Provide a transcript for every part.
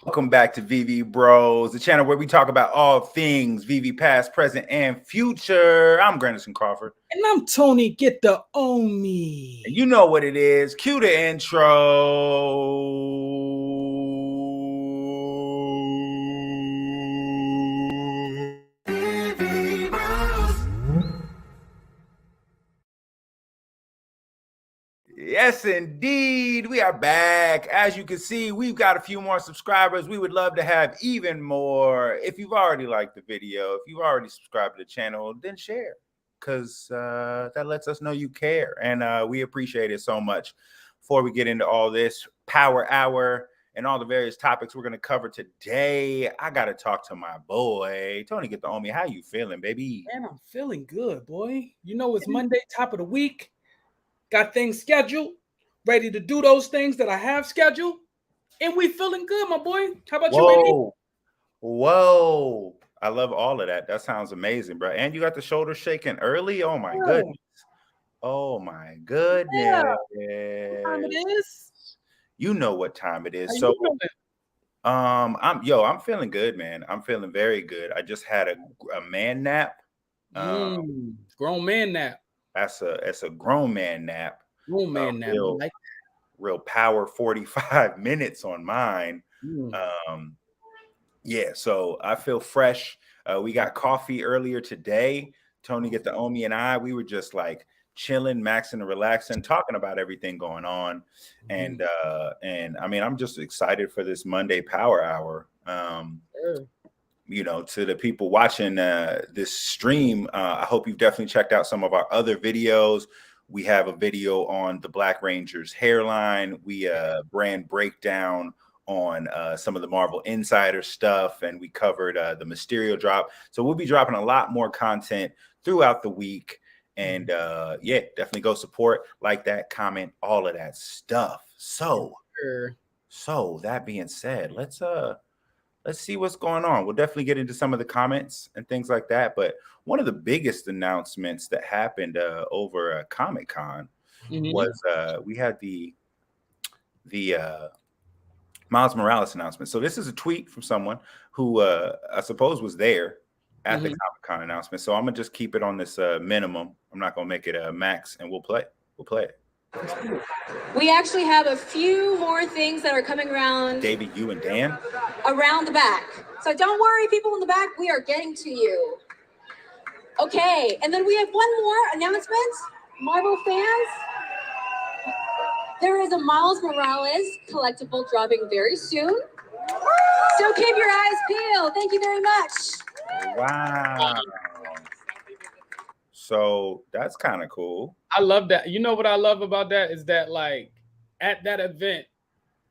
Welcome back to Veve Bros, the channel where we talk about all things Veve past, present, and future. I'm Grandison Crawford. And I'm Tony, get the Omi. And you know what it is. Cue the intro. Yes, indeed. We are back. As you can see, we've got a few more subscribers. We would love to have even more. If you've already liked the video, if you've already subscribed to the channel, then share, because that lets us know you care. And we appreciate it so much. Before we get into all this power hour and all the various topics we're going to cover today, I got to talk to my boy. Tony, get the Omi. How you feeling, baby? Man, I'm feeling good, boy. You know, it's Monday, top of the week. Got things scheduled, ready to do those things that I have scheduled. And we feeling good, my boy. How about you, baby? Whoa. I love all of that. That sounds amazing, bro. And you got the shoulder shaking early? Oh, my goodness. Oh, my goodness. Yeah. What time it is? You know what time it is. How So, I'm feeling good, man. I'm feeling very good. I just had a man nap. Grown man nap. That's a grown man nap. Grown man nap. Real power 45 minutes on mine. Yeah, so I feel fresh. We got coffee earlier today. Tony, get the Omi, and we were just like chilling, maxing and relaxing, talking about everything going on. And I mean, I'm just excited for this Monday Power Hour. You know, to the people watching this stream, I hope you've definitely checked out some of our other videos. We have a video on the Black Ranger's hairline. We brand breakdown on some of the Marvel Insider stuff, and we covered the Mysterio drop. So we'll be dropping a lot more content throughout the week. And yeah, definitely go support, like that, comment, all of that stuff. So that being said, let's see what's going on. We'll definitely get into some of the comments and things like that. But one of the biggest announcements that happened over Comic Con was we had the Miles Morales announcement. So this is a tweet from someone who I suppose was there at the Comic Con announcement. So I'm gonna just keep it on this minimum. I'm not gonna make it a max, and we'll play it. We actually have a few more things that are coming around. David, you and Dan? Around the back. So don't worry, people in the back, we are getting to you. Okay, and then we have one more announcement. Marvel fans, there is a Miles Morales collectible dropping very soon. So keep your eyes peeled. Thank you very much. Wow. So that's kind of cool. I love that. You know what I love about that is that, like, at that event,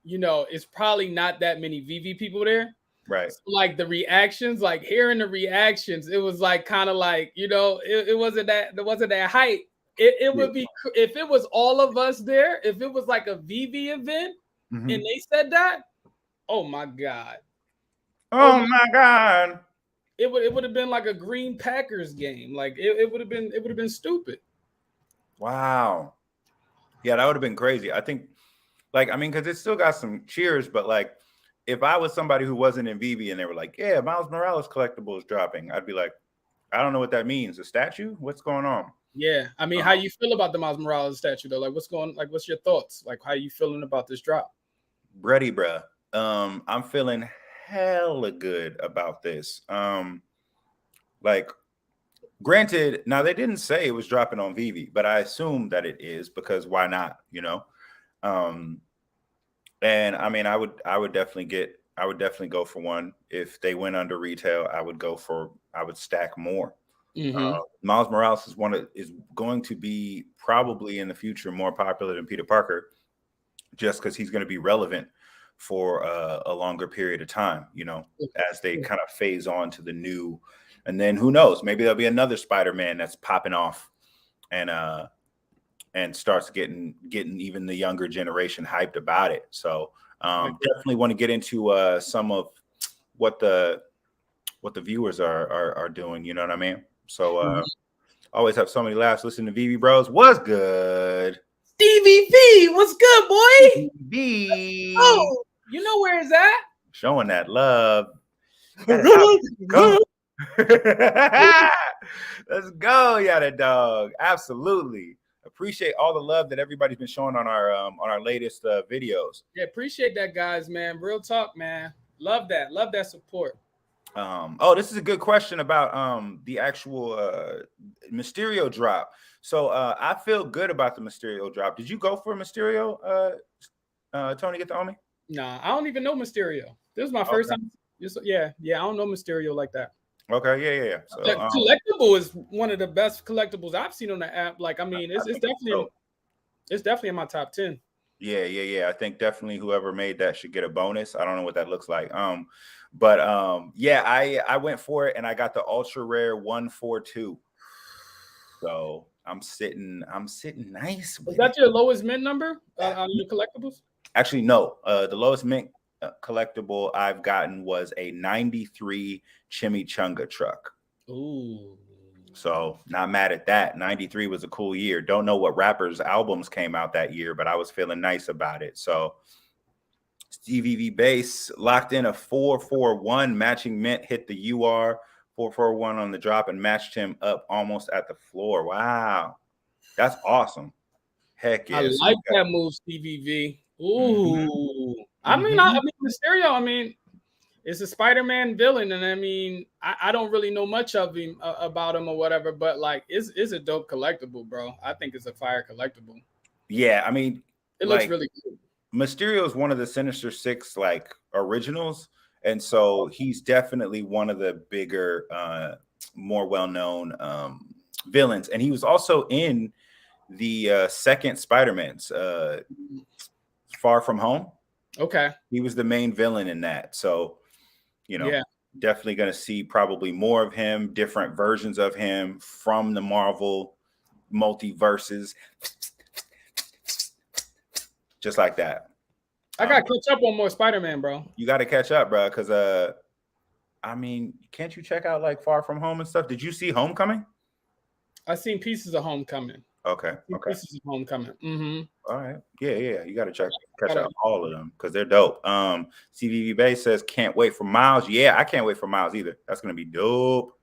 you know, it's probably not that many Veve people there. Right. So, like, the reactions, like hearing the reactions, it was like kind of like, you know, it wasn't that hype. It would be if it was all of us there, if it was like a Veve event and they said that, oh my God. Oh my God. It would have been like a Green Packers game. Like it would have been stupid. Wow. Yeah, that would have been crazy. I think, like, I mean, because it still got some cheers, but like, if I was somebody who wasn't in Veve and they were like, yeah, Miles Morales collectible is dropping, I'd be like, I don't know what that means. A statue? What's going on? Yeah. I mean, how you feel about the Miles Morales statue though? Like, what's your thoughts? Like, how you feeling about this drop? Ready, bruh. I'm feeling hella good about this. Like, granted, now they didn't say it was dropping on Veve, but I assume that it is, because why not, you know? And I mean, I would definitely go for one. If they went under retail, I would stack more. Miles Morales is going to be probably in the future more popular than Peter Parker, just because he's going to be relevant for a longer period of time, you know, as they kind of phase on to the new. And then who knows, maybe there'll be another Spider-Man that's popping off and starts getting even the younger generation hyped about it. So definitely want to get into some of what the viewers are doing, you know what I mean? So always have so many laughs listening to Veve Bros. What's good? Stevie V, what's good, boy? V. Oh, you know where it's at? Showing that love. Go. Let's go, Yada Dog. Absolutely. Appreciate all the love that everybody's been showing on our latest videos. Yeah, appreciate that, guys, man. Real talk, man. Love that. Love that support. This is a good question about the actual Mysterio drop. So I feel good about the Mysterio drop. Did you go for Mysterio, Tony, get the homie? Nah, I don't even know Mysterio. This is my first time. Yeah, I don't know Mysterio like that. Okay, yeah. So Collectible is one of the best collectibles I've seen on the app. Like, I mean, it's definitely in my top 10. Yeah. I think definitely whoever made that should get a bonus. I don't know what that looks like. I went for it and I got the ultra rare 142. So I'm sitting nice. Is that your lowest mint number on your collectibles? Actually, no. The lowest mint collectible I've gotten was a 93 Chimichanga truck. Ooh. So not mad at that. 93 was a cool year. Don't know what rappers' albums came out that year, but I was feeling nice about it. So Veve Bros locked in a 441 matching mint, hit the UR 441 on the drop and matched him up almost at the floor. Wow. That's awesome. Heck yeah. I like that move, CVV. Ooh. I mean, Mysterio, I mean, it's a Spider-Man villain, and I mean, I don't really know much of him about him or whatever, but like, it's a dope collectible, bro. I think it's a fire collectible. Yeah, I mean, it looks really good. Mysterio is one of the Sinister Six like originals, and so he's definitely one of the bigger, more well-known villains, and he was also in the second Spider-Man's Far From Home. Okay, he was the main villain in that, so definitely going to see probably more of him, different versions of him from the Marvel multiverses, just like that. I got to catch up on more Spider-Man, bro. You got to catch up, bro, because I mean, can't you check out like Far From Home and stuff? Did you see Homecoming? I seen pieces of Homecoming. Okay. Pieces of Homecoming. Mm-hmm. All right. Yeah. You got to catch out all of them because they're dope. CVV Bay says, can't wait for Miles. Yeah, I can't wait for Miles either. That's going to be dope.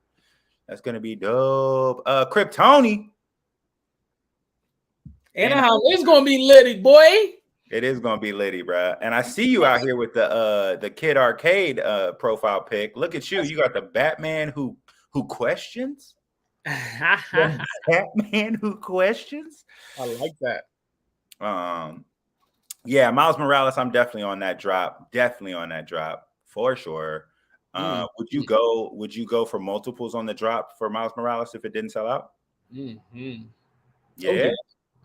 Kryptoni. Anaheim is going to be litty, boy. It is going to be litty, bro. And I see you out here with the Kid Arcade profile pic. Look at you. You got the Batman who questions. Batman who questions. I like that. Yeah, Miles Morales, I'm definitely on that drop. For sure. Would you go for multiples on the drop for Miles Morales if it didn't sell out? Mm-hmm. Yeah.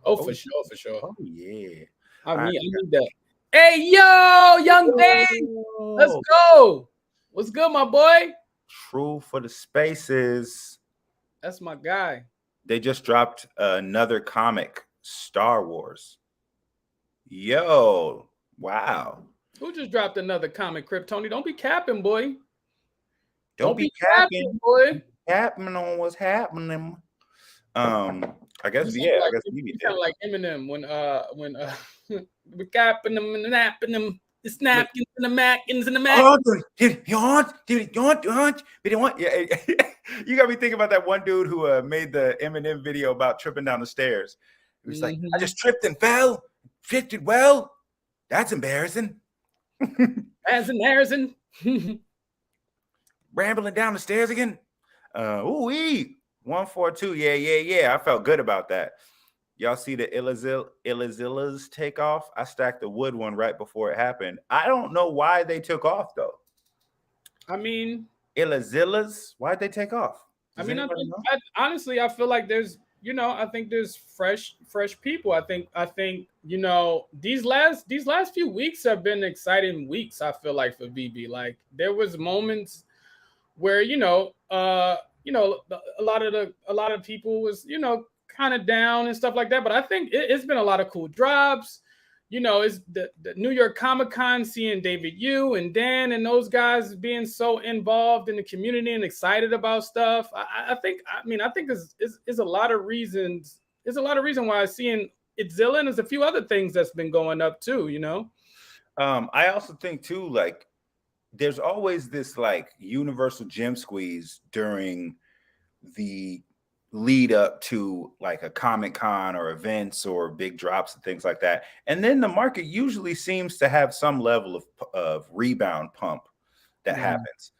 For sure. Oh yeah. I need that. Hey, yo, young Dave. Let's go. What's good, my boy? True for the spaces. That's my guy. They just dropped another comic, Star Wars. Yo, wow. Who just dropped another comic, Kryptoni? Don't be capping, boy. Don't be capping, boy. Capping on what's happening. I guess you kind of like Eminem when we're capping them and napping them. The napkins and the mackins and the mack. Yeah, you got me thinking about that one dude who made the Eminem video about tripping down the stairs. He was like, I just tripped and fell. Drifted well. That's embarrassing. That's embarrassing. Rambling down the stairs again. 142. Yeah. I felt good about that. Y'all see the Illazillas take off? I stacked the wood one right before it happened. I don't know why they took off though. I mean, Illazillas, why'd they take off? Honestly, I feel like there's, I think there's fresh people. I think, these last few weeks have been exciting weeks. I feel like for VB, like there was moments where, a lot of people was, kind of down and stuff like that. But I think it's been a lot of cool drops. It's the New York Comic Con, seeing David Yu and Dan and those guys being so involved in the community and excited about stuff. I think there's a lot of reasons. There's a lot of reason why I'm seeing Itzilla, and there's a few other things that's been going up too. I also think too, like there's always this like universal gem squeeze during the lead up to like a Comic Con or events or big drops and things like that. And then the market usually seems to have some level of rebound pump that happens,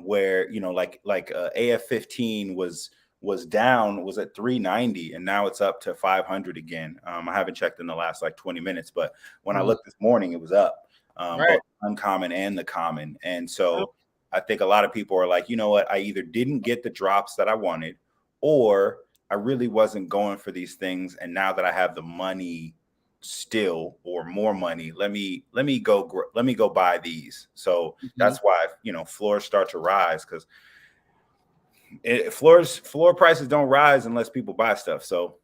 where, you know, like AF-15 was down, was at 390, and now it's up to 500 again. I haven't checked in the last like 20 minutes, but when I looked this morning, it was up, both uncommon and the common. And so I think a lot of people are like, you know what, I either didn't get the drops that I wanted, or I really wasn't going for these things. And now that I have the money still, or more money, let me go buy these. So that's why, you know, floors start to rise, because floor prices don't rise unless people buy stuff. So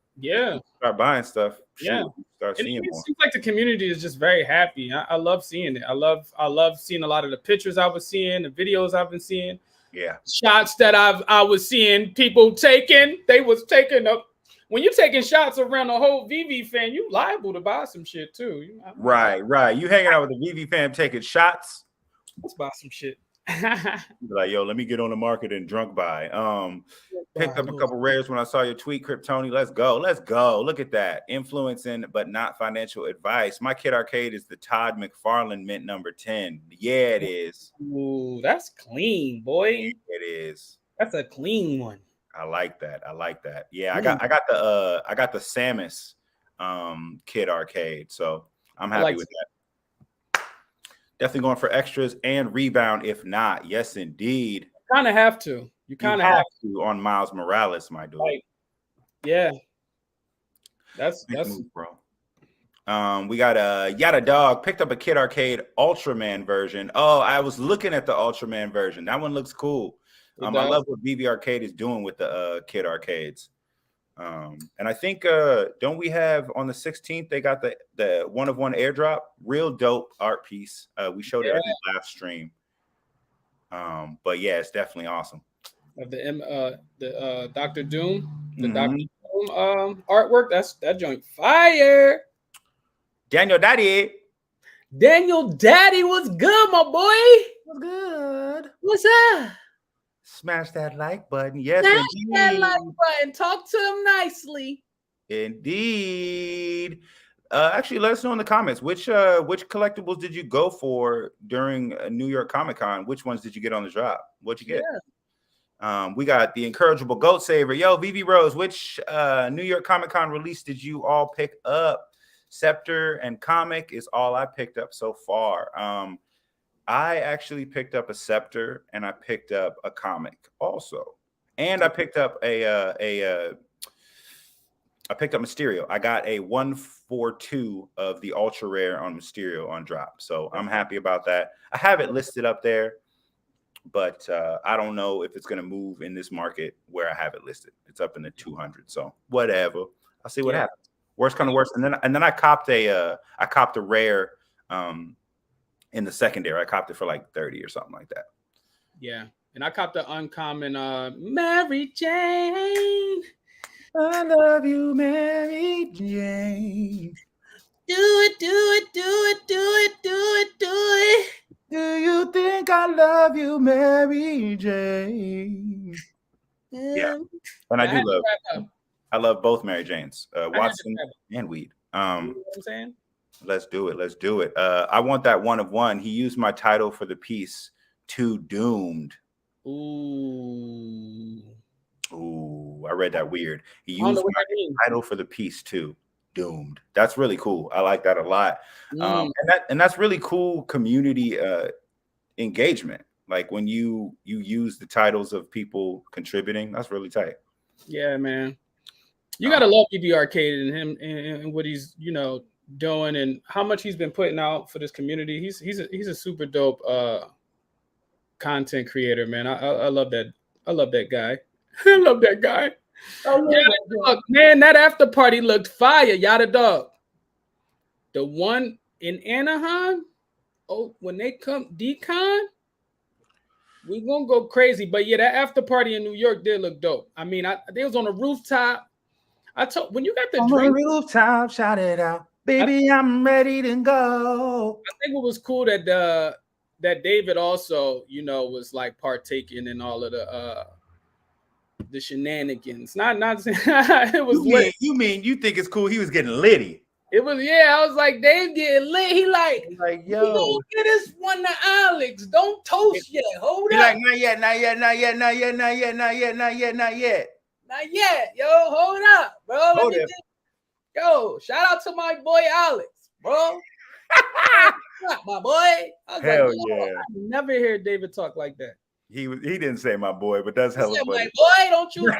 start buying stuff. Start seeing more. It seems like the community is just very happy. I love seeing it. I love seeing a lot of the pictures I was seeing, the videos I've been seeing. Yeah, shots that I was seeing people taking. They was taking up. When you're taking shots around the whole Veve fan, you liable to buy some shit too. You know? Right. You hanging out with the Veve fam taking shots. Let's buy some shit. Like, yo, let me get on the market and drunk buy. Picked up a couple rares when I saw your tweet, Kryptoni. Let's go. Look at that. Influencing, but not financial advice. My Kid Arcade is the Todd McFarlane mint number 10. Yeah, it is. Ooh, that's clean, boy. It is. That's a clean one. I like that. Yeah, I got the Samus Kid Arcade. So I'm happy with that. Definitely going for extras and rebound. If not, yes, indeed. Kind of have to. You kind of have to on Miles Morales, my dude. Like, yeah, that's move, bro. We got a Yada Dog picked up a Kid Arcade Ultraman version. Oh, I was looking at the Ultraman version. That one looks cool. I love what Veve Arcade is doing with the Kid Arcades. And I think don't we have on the 16th they got the one of one airdrop, real dope art piece. We showed it at the last stream. But yeah, it's definitely awesome. Of the Dr. Doom, the Dr. Doom artwork, that joint fire. Daniel Daddy was good, my boy. What's good? What's up? Smash that like button. Yes, smash that like button. Talk to him nicely. Indeed. Actually, let us know in the comments which collectibles did you go for during New York Comic Con? Which ones did you get on the drop? What'd you get? We got the Incorrigible Goat Saver. Yo, Veve Bros, which New York Comic Con release did you all pick up? Scepter and Comic is all I picked up so far. I actually picked up a Scepter and I picked up a Comic also, and I picked up I picked up Mysterio. I got a 142 of the ultra rare on Mysterio on drop, so I'm happy about that. I have it listed up there, but I don't know if it's going to move in this market where I have it listed. It's up in the 200, so whatever. I'll see what happens. Worst kind of worst, and then I copped a rare in the secondary. I copped it for like 30 or something like that. Yeah, and I copped the uncommon Mary Jane. I love you, Mary Jane. Do it. Do you think I love you, Mary Jane? Yeah, and I do love. I love both Mary Janes, Watson and Weed. You know what I'm saying? Let's do it. I want that one of one. He used my title for the piece, Too Doomed. Ooh, I read that weird. He used my title for the piece too, Doomed. That's really cool. I like that a lot. And that's really cool community engagement. Like when you use the titles of people contributing, that's really tight. Yeah, man. You gotta love Veve Arcade and him and what he's doing and how much he's been putting out for this community. He's a super dope content creator, man. I love that. I love that guy. I love that guy. Look, man, that after party looked fire. Yada Dog. The one in Anaheim. Oh, when they come decon, we gonna go crazy. But yeah, that after party in New York did look dope. I mean, they was on a rooftop. I told when you got the on drink, the rooftop, shout it out, baby, I'm ready to go. I think what was cool that that David also, was like partaking in all of the shenanigans. Not it was lit. You mean you think it's cool? He was getting litty. It was, yeah. I was like, Dave getting lit. He like yo, don't get this one to Alex. Don't toast yet. Hold up. Like, not yet. Yo, hold up, bro. Yo, shout out to my boy Alex, bro. My boy. I was Hell like, yeah. I never hear David talk like that. He didn't say my boy, but that's hella funny. My boy, don't you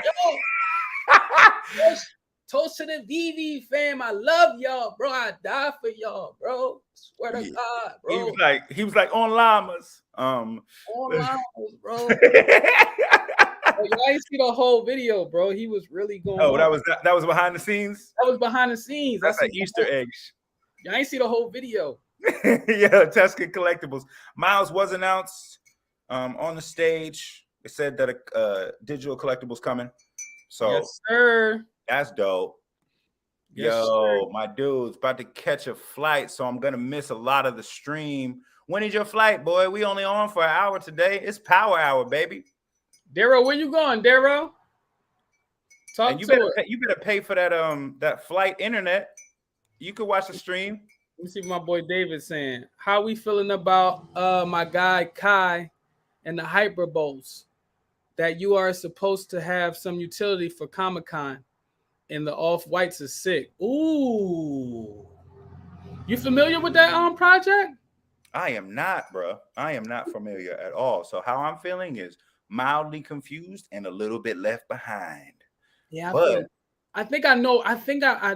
toast to the Veve fam. I love y'all, bro. I die for y'all, bro. Swear to God, bro. He was like on llamas. On llamas, bro. Y'all ain't see the whole video, bro. He was really going. Oh, that was behind the scenes. That was behind the scenes. That's an Easter egg. Y'all ain't see the whole video. Yeah, Tuscan Collectibles. Miles was announced on the stage. It said that a digital collectibles coming. So yes, sir. That's dope. Yes, yo, my dude's about to catch a flight, so I'm gonna miss a lot of the stream. When is your flight, boy? We only on for an hour today. It's power hour, baby. Darrow, where you going, Darrow? And you better pay for that flight internet. You could watch the stream. Let me see what my boy David's saying. How we feeling about my guy Kai and the Hyperbos? That you are supposed to have some utility for Comic Con, and the off-whites is sick. Ooh, you familiar with that project? I am not, bro. I am not familiar at all. So how I'm feeling is mildly confused and a little bit left behind. Yeah, I think I know. I think I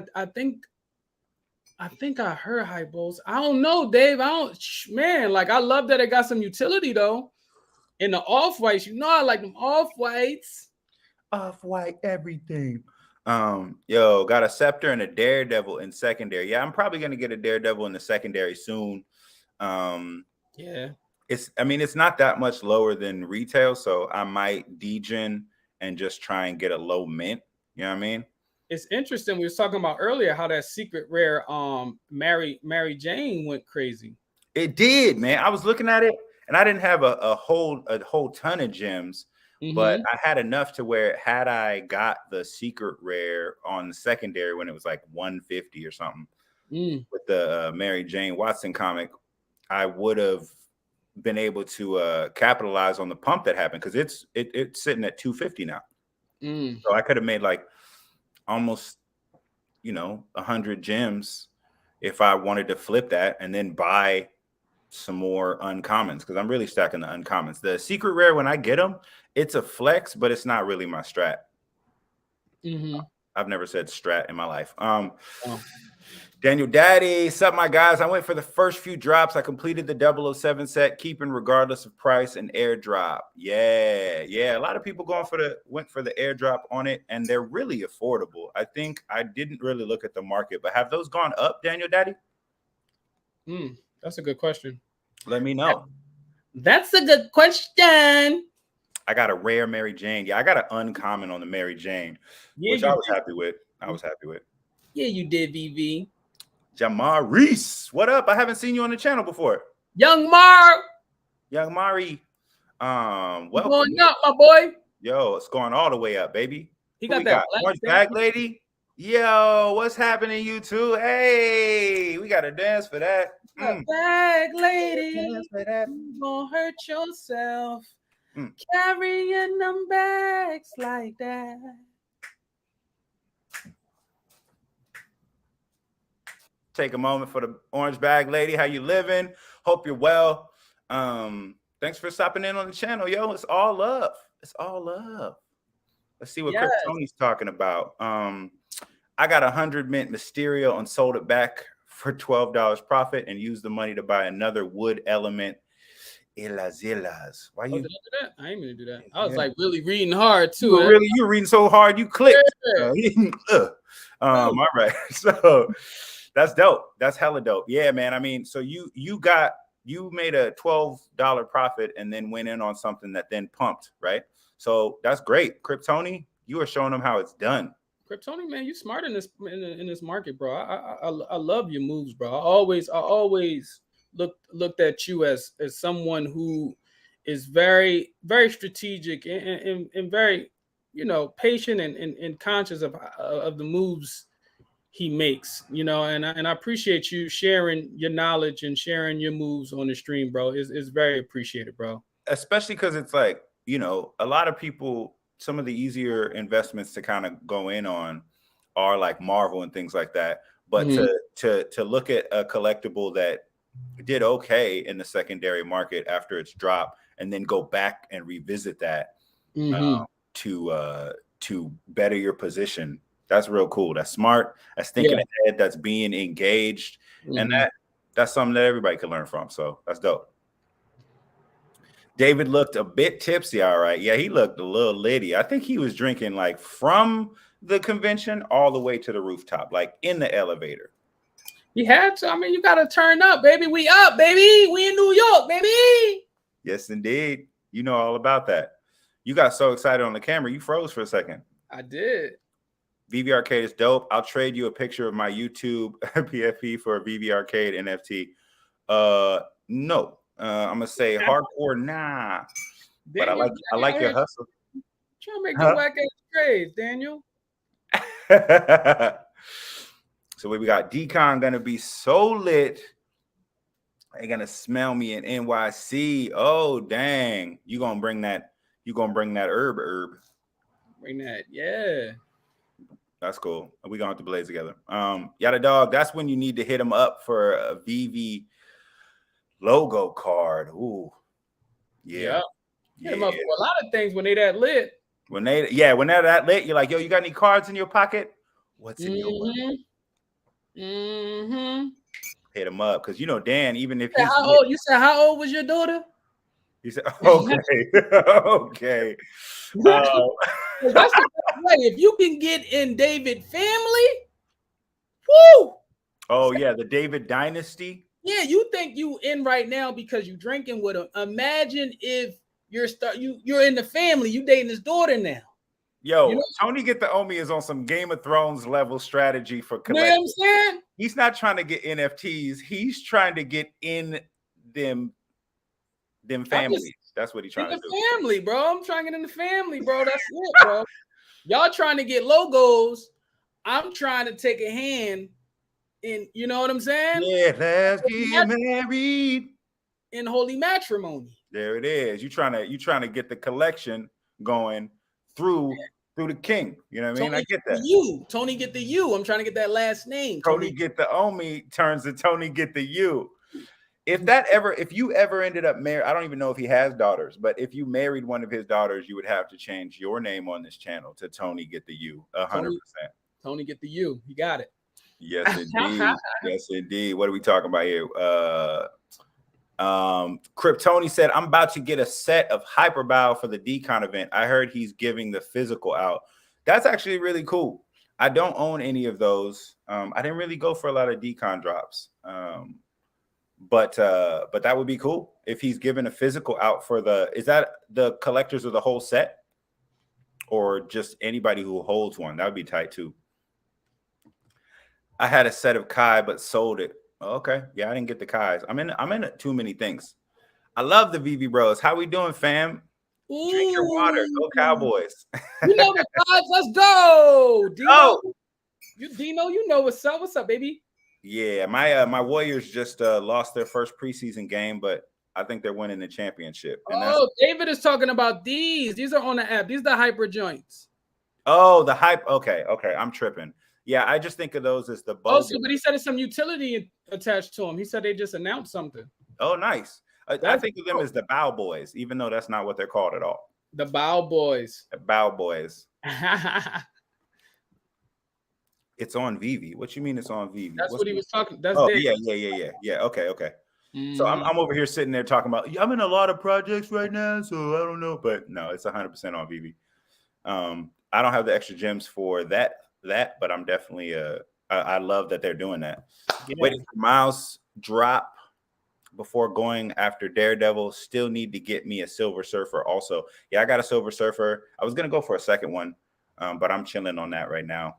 heard Hyperbos. I don't know, Dave. Like I love that it got some utility though. In the off-whites, I like them off-whites. Off-white everything. Yo, got a Scepter and a Daredevil in secondary. Yeah, I'm probably gonna get a Daredevil in the secondary soon. Yeah. It's not that much lower than retail, so I might degen and just try and get a low mint. You know what I mean? It's interesting. We was talking about earlier how that secret rare Mary Jane went crazy. It did, man. I was looking at it. And I didn't have a whole ton of gems, but I had enough to where had I got the secret rare on the secondary when it was like 150 or something with the Mary Jane Watson comic, I would have been able to capitalize on the pump that happened because it's sitting at 250 now. So I could have made like almost 100 gems if I wanted to flip that and then buy some more uncommons because I'm really stacking the uncommons. The secret rare, when I get them, it's a flex, but it's not really my strat. I've never said strat in my life. Daniel Daddy, sup my guys? I went for the first few drops. I completed the 007 set, keeping regardless of price and airdrop. Yeah. A lot of people went for the airdrop on it, and they're really affordable. I think I didn't really look at the market, but have those gone up, Daniel Daddy? That's a good question. Let me know. That's a good question. I got a rare Mary Jane. Yeah, I got an uncommon on the Mary Jane, which I was happy with. Yeah, you did, Veve. Jamar Reese, what up? I haven't seen you on the channel before. Young Mari. Welcome. Going up, my boy. Yo, it's going all the way up, baby. He got that orange bag lady. Yo, what's happening, you two? Hey, we got to dance for that. Bag lady, you gonna hurt yourself carrying them bags like that. Take a moment for the orange bag lady. How you living? Hope you're well. Thanks for stopping in on the channel, yo. It's all love. Let's see what Chris Tony's talking about. I got 100 mint Mysterio and sold it back for $12 profit and used the money to buy another wood element. Ilazillas. Why you? Did I do that? I ain't gonna do that. I was like really reading hard too. You're reading so hard you clicked. All right. So that's dope. That's hella dope. Yeah, man. I mean, so you made a $12 profit and then went in on something that then pumped, right? So that's great. Kryptoni, you are showing them how it's done. Kryptoni, man, you smart in this market, bro. I love your moves, bro. I always looked at you as someone who is very, very strategic and very, patient and conscious of the moves he makes, and I appreciate you sharing your knowledge and sharing your moves on the stream, bro. It's very appreciated, bro. Especially because it's like, a lot of people, some of the easier investments to kind of go in on are like Marvel and things like that. But to look at a collectible that did okay in the secondary market after its drop, and then go back and revisit that to better your position, that's real cool. That's smart. That's thinking ahead. That's being engaged, and that's something that everybody can learn from. So that's dope. David looked a bit tipsy. All right. Yeah, he looked a little litty. I think he was drinking like from the convention all the way to the rooftop, like in the elevator. He had to. I mean, you got to turn up, baby. We up, baby. We in New York, baby. Yes, indeed. You know all about that. You got so excited on the camera, you froze for a second. I did. VV Arcade is dope. I'll trade you a picture of my YouTube PFP for a VV Arcade NFT. No. I'm gonna say hardcore, nah. But I like your hustle. Trying to make the whack ass trades, Daniel. So we got Decon gonna be so lit. They're gonna smell me in NYC. Oh dang! You gonna bring that herb. Bring that, yeah. That's cool. We gonna have to blaze together. Yada dog. That's when you need to hit him up for a VV logo card. Ooh, yeah. Hit him up for a lot of things when they that lit. When they're that lit, you're like, yo, you got any cards in your pocket? What's in your wallet? Hit him up, because Dan, even if he's you said how old was your daughter? He said, okay, okay. That's the best way. If you can get in David family, woo! Oh yeah, the David dynasty. Yeah, you think you in right now because you drinking with him. Imagine if you're in the family, you dating his daughter now. Yo, Tony Get the Omi is on some Game of Thrones level strategy for collecting. You know what I'm saying? He's not trying to get NFTs. He's trying to get in them families. That's what he's trying to do. Family, bro. I'm trying to get in the family, bro. That's it, bro. Y'all trying to get logos. I'm trying to take a hand in, you know what I'm saying? Yeah, let's get married in holy matrimony. There it is. You trying to get the collection going through the king. You know what I mean? I get that. Tony Get the U. I'm trying to get that last name. Tony Get the Omi turns to Tony Get the U. If you ever ended up married, I don't even know if he has daughters, but if you married one of his daughters, you would have to change your name on this channel to Tony Get the U. 100%. Tony Get the U. You got it. Yes, indeed. Yes, indeed. What are we talking about here? Kryptoni said, I'm about to get a set of Hyperbow for the Decon event. I heard he's giving the physical out. That's actually really cool. I don't own any of those. I didn't really go for a lot of Decon drops. But that would be cool if he's giving a physical out for is that the collectors of the whole set or just anybody who holds one? That would be tight too. I had a set of Kai but sold it. Okay, yeah, I didn't get the Kais. I'm in too many things. I love the Veve Bros. How we doing, fam? Ooh. Drink your water. Go Cowboys. You know the vibes. Let's go, Dino. Dino, you know what's up. What's up, baby? Yeah, my Warriors just lost their first preseason game, but I think they're winning the championship. And David is talking about these. These are on the app. These are the hyper joints. Oh, the hype. Okay, I'm tripping. Yeah, I just think of those as the bogus. But he said it's some utility attached to them. He said they just announced something. Oh, nice. I think of them as the Bow Boys, even though that's not what they're called at all. The Bow Boys. The Bow Boys. It's on Veve. What you mean it's on Veve? That's what he was talking. That's yeah. Okay. So I'm over here sitting there talking about. I'm in a lot of projects right now, so I don't know, but no, it's 100% on Veve. I don't have the extra gems for that, but I'm definitely I love that they're doing that. Yeah. Waiting for Miles drop before going after Daredevil. Still need to get me a Silver Surfer also. Yeah, I got a Silver Surfer. I was gonna go for a second one, but I'm chilling on that right now.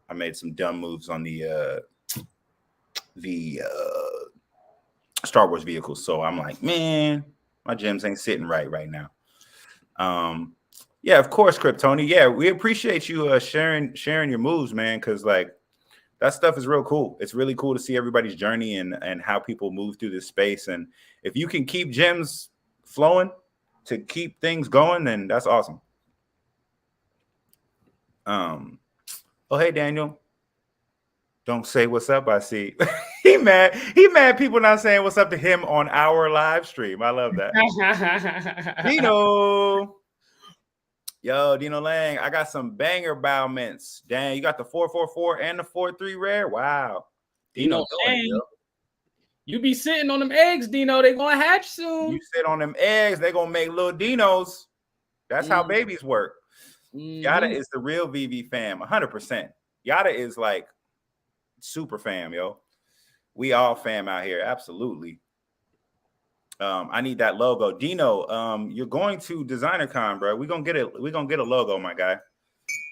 I made some dumb moves on the Star Wars vehicles. So I'm like, man, my gems ain't sitting right now. Yeah, of course, Kryptoni. Yeah, we appreciate you sharing your moves, man, because like that stuff is real cool. It's really cool to see everybody's journey and how people move through this space. And if you can keep gems flowing to keep things going, then that's awesome. Oh, hey, Daniel. Don't say what's up. I see. He mad people not saying what's up to him on our live stream. I love that. Dino. Yo, Dino Lang, I got some banger bow mints. Dang, you got the 444 and the 43 rare. Wow. Dino Lang, you be sitting on them eggs, Dino. They gonna hatch soon. You sit on them eggs, they gonna make little dinos. That's how babies work. Yada is the real VV fam, 100%. Yada is like super fam, yo. We all fam out here, absolutely. I need that logo. Dino, you're going to Designer Con, bro. We're gonna get it. We're gonna get a logo, my guy.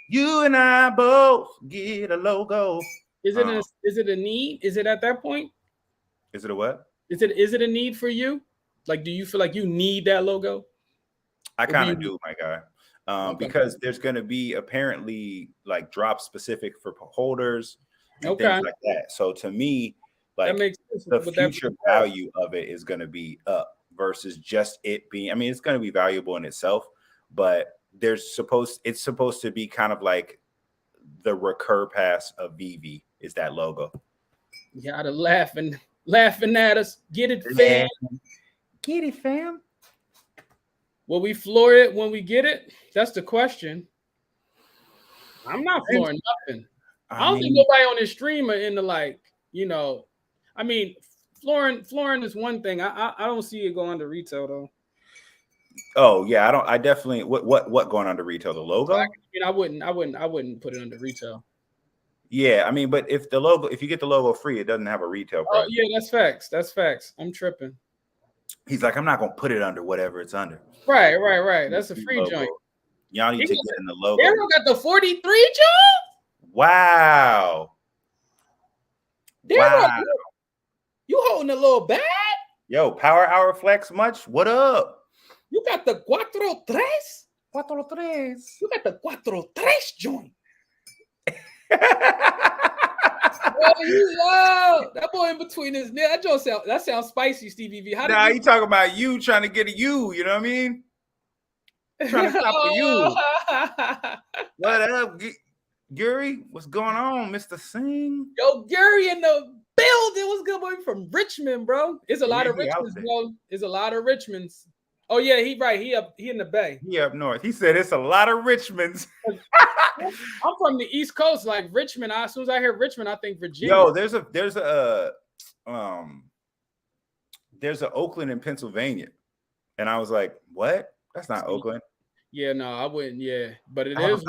You and I both get a logo. Is it a need? Is it at that point? Is it a what? Is it a need for you? Like, do you feel like you need that logo? I kind of do, my guy. Okay. Because there's gonna be apparently like drops specific for holders and things like that. So to me, like the future value of it is going to be up versus just it being, I mean, it's going to be valuable in itself, but it's supposed to be kind of like the recur pass of VV is that logo. Y'all laughing at us. Get it, fam. Get it, fam. Will we floor it when we get it? That's the question. I'm not flooring nothing. I don't think nobody on this stream are into like, you know, I mean, flooring is one thing. I don't see it going under retail though. Oh yeah, I definitely what going under retail? The logo? I mean, I wouldn't put it under retail. Yeah, I mean, but if you get the logo free, it doesn't have a retail price. Oh yeah, that's facts. That's facts. I'm tripping. He's like, I'm not gonna put it under whatever it's under. Right. That's a free joint. Y'all need to get in the logo. Daryl got the 43 joint. Wow. Daryl, you holding a little bag? Yo, Power Hour Flex much? What up? You got the 4-3? 4-3. You got the 4-3 joint. That boy in between his nails. That sounds spicy, Stevie V. Nah, you talking about you trying to get a you know what I mean? Trying to stop a you. What up, Gary? What's going on, Mr. Singh? Yo, Gary in the building. What's good, boy? From Richmond, bro. It's a lot of Richmonds, bro. It's a lot of Richmonds. Oh yeah, he in the Bay. He up north. He said it's a lot of Richmonds. I'm from the East Coast, like Richmond. As soon as I hear Richmond, I think Virginia. Yo, there's an Oakland in Pennsylvania, and I was like, what? That's not Oakland. Yeah, no, I wouldn't. Yeah, but it is.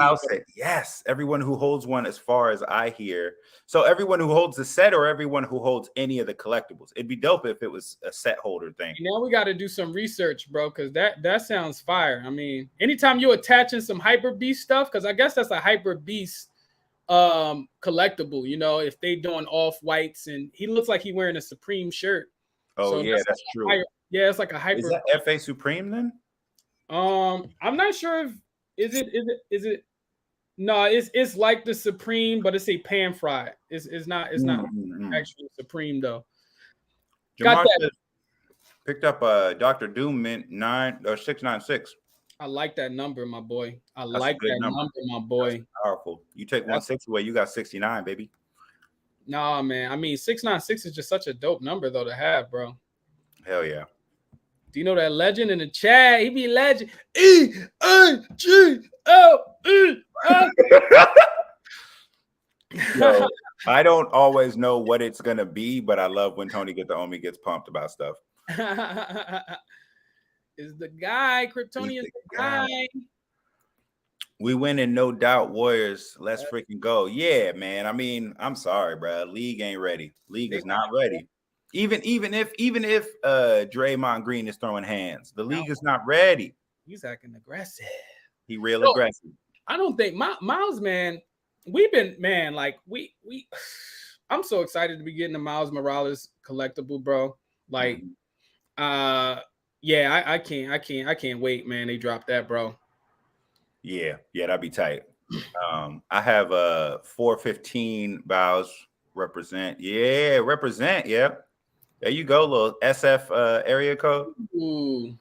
Yes, everyone who holds one, as far as I hear. So everyone who holds the set, or everyone who holds any of the collectibles. It'd be dope if it was a set holder thing. Now we got to do some research, bro, because that sounds fire. I mean, anytime you attaching some Hyper Beast stuff, because I guess that's a Hyper Beast collectible. You know, if they doing off whites, and he looks like he wearing a Supreme shirt. Oh so yeah, that's true. Yeah, it's like a Hyper. Is that FA Supreme then? I'm not sure if is it no, it's like the Supreme, but it's a pan fried. It's not actually Supreme though. Jamar picked up a Dr. Doom mint 696. I like that number, my boy. I like that number, my boy. That's powerful. You take 160 away, you got 69, baby. Nah, man. I mean, 696 is just such a dope number though to have, bro. Hell yeah. Do you know that legend in the chat? He be legend. E-A-G-L-E. Yo, I don't always know what it's gonna be, but I love when Tony gets pumped about stuff. Is the guy Kryptoni is the guy. We win in no doubt, Warriors. Let's freaking go. Yeah, man. I mean, I'm sorry, bro. League ain't ready. League is not ready. Even if Draymond Green is throwing hands, the league is not ready. He's acting aggressive. He real aggressive. I don't think Miles, man. We've been, man, like we I'm so excited to be getting the Miles Morales collectible, bro. Like, yeah, I can't wait, man. They dropped that, bro. Yeah, that'd be tight. I have 415 bows represent. Yeah, represent. Yeah. There you go, little SF area code. Ooh.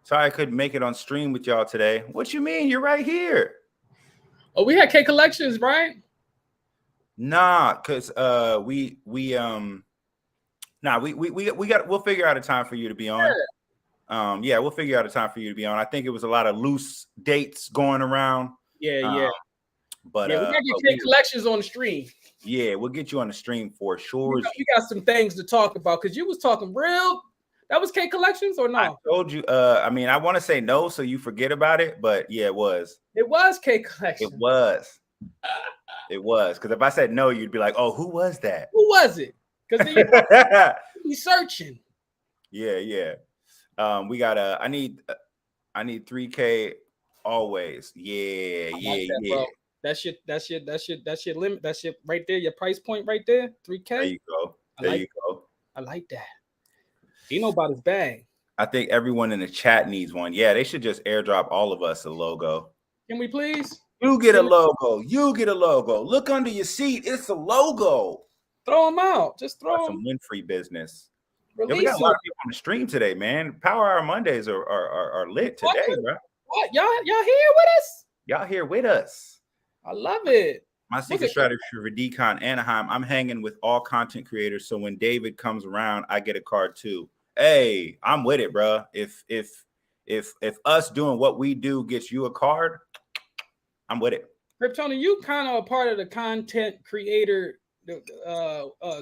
Sorry I couldn't make it on stream with y'all today. What you mean? You're right here. Oh, we had K Collections, right? Nah, cause we'll figure out a time for you to be on. Yeah. We'll figure out a time for you to be on. I think it was a lot of loose dates going around. Yeah. But we gotta get K Collections on the stream. Yeah, we'll get you on the stream for sure. We got some things to talk about because you was talking real. That was K Collections or no? I told you. I mean, I want to say no, so you forget about it. But yeah, it was. It was K Collections. It was. It was, because if I said no, you'd be like, "Oh, who was that? Who was it?" Because you searching. Yeah. We got I need 3K always. Yeah. Bro. That's your limit. That's your right there. Your price point right there. 3K. There you go. I like that. You know about his bag. I think everyone in the chat needs one. Yeah, they should just airdrop all of us a logo. Can we please? You get a logo. You get a logo. Look under your seat. It's a logo. Throw them out. Just throw them. Some win-free business. Yeah, we got a lot of people on the stream today, man. Power Hour Mondays are lit today, bro. What? Y'all here with us? Y'all here with us. I love it. My secret strategy for Decon Anaheim, I'm hanging with all content creators. So when David comes around, I get a card too. Hey, I'm with it, bro. If us doing what we do gets you a card, I'm with it. Kryptoni, you kind of a part of the content creator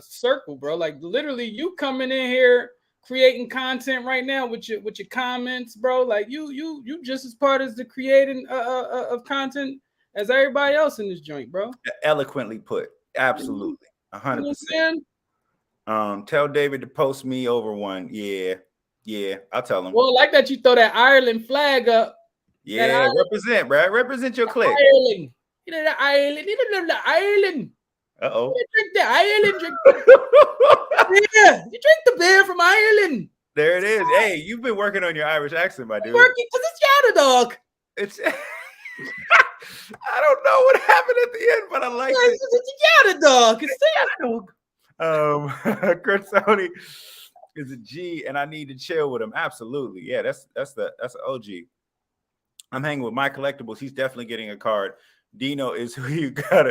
circle, bro. Like literally, you coming in here creating content right now with your comments, bro. Like you just as part as the creating of content as everybody else in this joint, bro. Eloquently put. Absolutely. 100%. Tell David to post me over one. Yeah, I'll tell him. Well, like that you throw that Ireland flag up. Yeah, represent, bro. Represent your clique. Ireland. You know the Ireland. You know the Ireland. Uh-oh. You drink the Ireland. Yeah, you drink the beer from Ireland. There it is. Hey, you've been working on your Irish accent, my dude. Working because it's Yada Dog. It's I don't know what happened at the end, but I like it. It's Yada Dog. It's Yada Dog. Kryptoni is a G, and I need to chill with him. Absolutely. Yeah, that's an OG. I'm hanging with my collectibles. He's definitely getting a card. Dino is who you got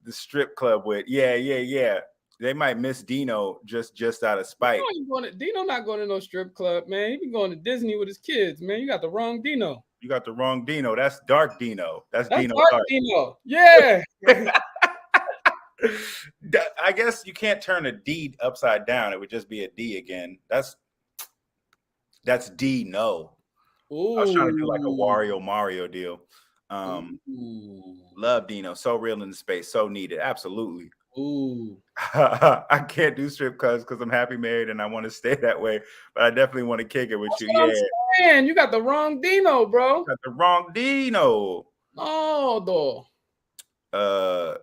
the strip club with. Yeah. They might miss Dino just out of spite. Dino not going to no strip club, man. He be going to Disney with his kids, man. You got the wrong Dino. You got the wrong Dino. That's Dark Dino. That's Dino Dark Dino. Yeah. I guess you can't turn a D upside down. It would just be a D again. That's D. No. Ooh. I was trying to do like a Wario Mario deal. Love Dino. So real in the space. So needed. Absolutely. Ooh. I can't do strip clubs because I'm happy married and I want to stay that way. But I definitely want to kick it with you. Yeah. Man, you got the wrong Dino, bro. Got the wrong Dino. Oh, though.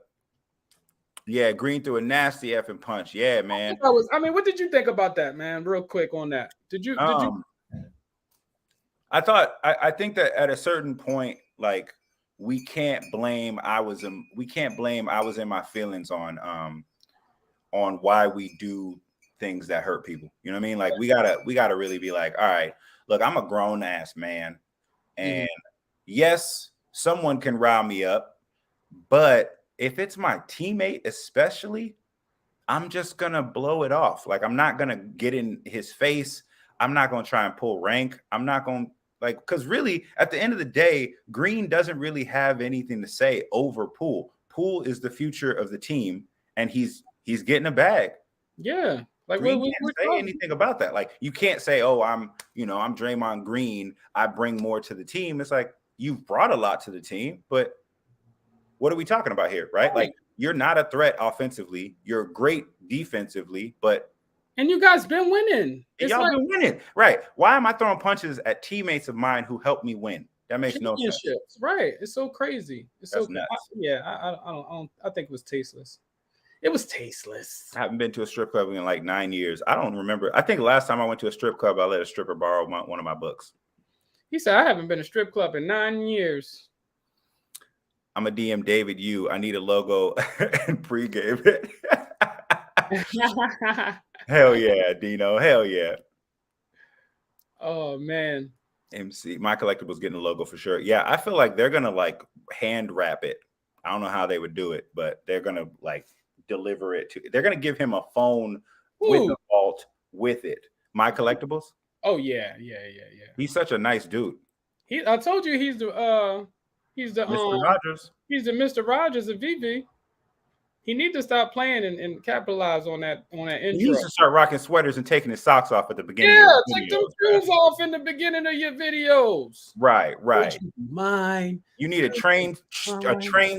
Yeah, Green threw a nasty effing punch. Yeah, man. I mean, what did you think about that, man? Real quick on that. Did you I think that at a certain point, like we can't blame I was in my feelings on why we do things that hurt people. You know what I mean? Like we gotta really be like, all right, look, I'm a grown ass man. And yes, someone can rile me up, but if it's my teammate, especially, I'm just gonna blow it off. Like I'm not gonna get in his face. I'm not gonna try and pull rank. I'm not gonna because really at the end of the day, Green doesn't really have anything to say over Poole. Poole is the future of the team, and he's getting a bag. Yeah, like Green can't say anything about that. Like you can't say, oh, I'm Draymond Green. I bring more to the team. It's like you've brought a lot to the team, but what are we talking about here, right? Like you're not a threat offensively. You're great defensively, and you guys been winning. Y'all been winning, right? Why am I throwing punches at teammates of mine who helped me win? That makes no sense, right? It's so crazy. It's That's so nuts. I don't. I think it was tasteless. It was tasteless. I haven't been to a strip club in like 9 years. I don't remember. I think last time I went to a strip club, I let a stripper borrow one of my books. He said, I haven't been to a strip club in 9 years. I'm a DM David U. I need a logo and pregame it. Hell yeah, Dino. Hell yeah. Oh, man. MC. My Collectible's getting a logo for sure. Yeah, I feel like they're going to like hand wrap it. I don't know how they would do it, but they're going to like deliver it to. They're going to give him a phone with a vault with it. My Collectibles? Oh, yeah. He's such a nice dude. I told you he's the Mr. Rogers. He's the Mr. Rogers of Veve. He needs to stop playing and capitalize on that intro. He needs to start rocking sweaters and taking his socks off at the beginning. Yeah, take them shoes off in the beginning of your videos. Right. Mine. You need a train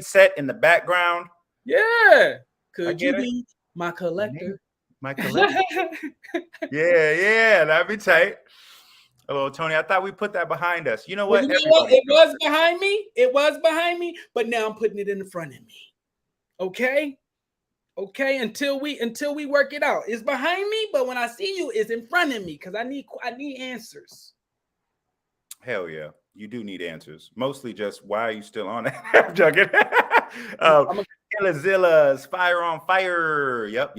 set in the background. Yeah. Could you be my collector? My collector. Yeah, that'd be tight. Hello, Tony. I thought we put that behind us. You know what? Well, you know what? It was behind me. It was behind me, but now I'm putting it in front of me. Okay, until we work it out. It's behind me, but when I see you, it's in front of me because I need answers. Hell yeah, you do need answers. Mostly just why are you still on it? I'm joking. Zillas, fire on fire. Yep.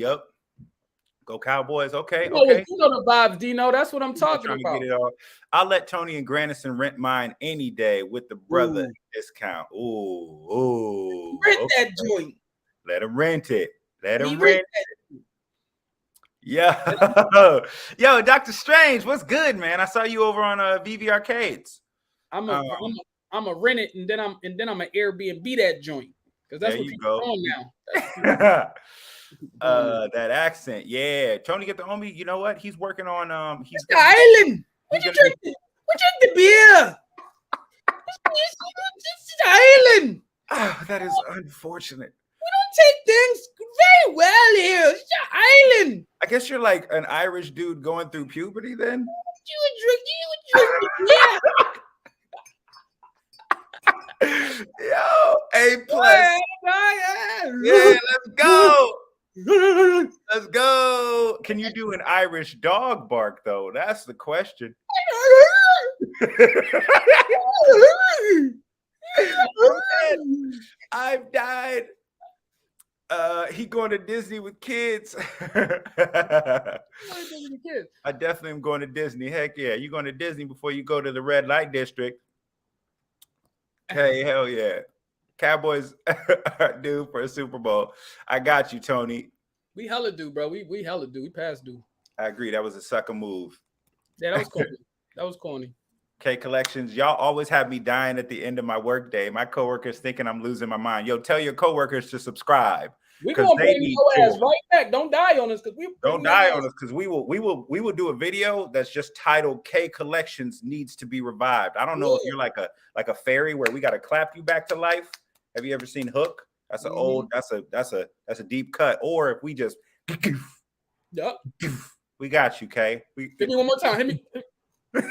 Go Cowboys. Okay. You know the vibes, Dino. That's what I'm talking about. I'll let Tony and Granison rent mine any day with the brother discount. Ooh. Rent that joint. Let him rent it. Let him rent it. Yeah. Yo, Dr. Strange, what's good, man? I saw you over on VV Arcades. I'm a rent it and then I'm an Airbnb that joint because that's what people on now. That accent, yeah. Tony get the homie. You know what? He's working on he's the island. What you drinking? What you drink the beer? It's the island. Oh, that is unfortunate. We don't take things very well here. It's the island. I guess you're like an Irish dude going through puberty then. You drink Yo, A+. Yeah, let's go. Let's go. Can you do an Irish dog bark though? That's the question. I've died. He going to Disney with kids. I definitely am going to Disney. Heck yeah. You going to Disney before you go to the red light district. Hey, hell yeah. Cowboys are due for a Super Bowl. I got you, Tony. We hella do, bro. We hella do. We past due. I agree. That was a sucker move. Yeah, that was corny. That was corny. K Collections, y'all always have me dying at the end of my workday. My coworkers thinking I'm losing my mind. Yo, tell your coworkers to subscribe. We're gonna bring your ass right back. Don't die on us because we will do a video that's just titled K Collections needs to be revived. I don't know if you're like a fairy where we got to clap you back to life. Have you ever seen Hook? That's an old, that's a deep cut. Or if we just we got you, K. Hit me one more time. Hit me. Hit